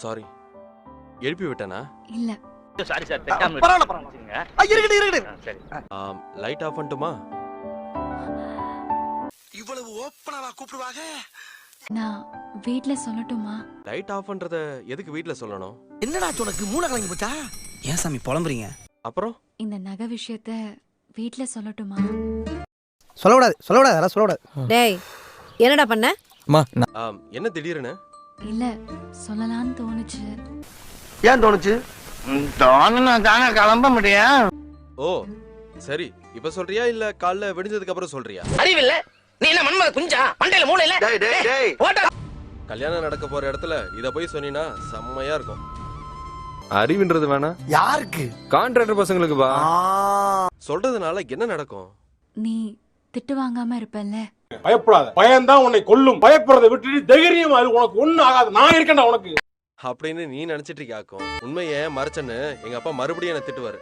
Sorry, எழுப்பி விட்டனா? இல்ல. Sorry sir. இருக்கட்டும். சரி. லைட் ஆஃப் பண்ணட்டுமா? இவ்வளவு ஓப்பனாவா கூப்பிடுவாங்க? நான் வீட்ல சொல்லட்டுமா? லைட் ஆஃப் பண்றத எதுக்கு வீட்ல சொல்லணும்? என்னடா உனக்கு மூளை கலங்கி போச்சா? ஏன் சாமி புலம்புறீங்க? அப்புறம் இந்த நகை விஷயத்த வீட்ல சொல்லட்டுமா? சொல்லக்கூடாது அதெல்லாம் சொல்லக்கூடாது. டேய் என்னடா பண்ண? என்ன திடீர்னு? இல்ல, சொல்லலாம்னு தோணுச்சு. ஏன் தோணுச்சு? தானே கிளம்ப முடியும். ஓ சரி, இப்ப சொல்றியா இல்ல காலைல வெடிஞ்சதுக்கு அப்புறம் சொல்றியா? அறிவில்ல, நீ என்ன மன்மத குஞ்சா? மண்டையில மூளை இல்ல. கல்யாணம் நடக்க போற இடத்துல இத போய் சொன்னீனா செம்மையா இருக்கும். அறிவுன்றது வேணா? யாருக்கு? கான்ட்ராக்டர் பசங்களுக்கு பா. சொல்றதுனால என்ன நடக்கும்? நீ திட்டு வாங்காம இருப்பல்ல? பயப்படாத, பயம்தான் உன்னை கொல்லும். பயப்படுறதை விட்டுட்டு தைரியமா இரு, உனக்கு ஒண்ணு ஆகாது, நான் இருக்கேன்டா உனக்கு அப்படின்னு நீ நினைச்சிட்டு இருக்காக்கும். உண்மையை மறைச்சன்னு எங்க அப்பா மறுபடியும் என்ன திட்டுவாரு.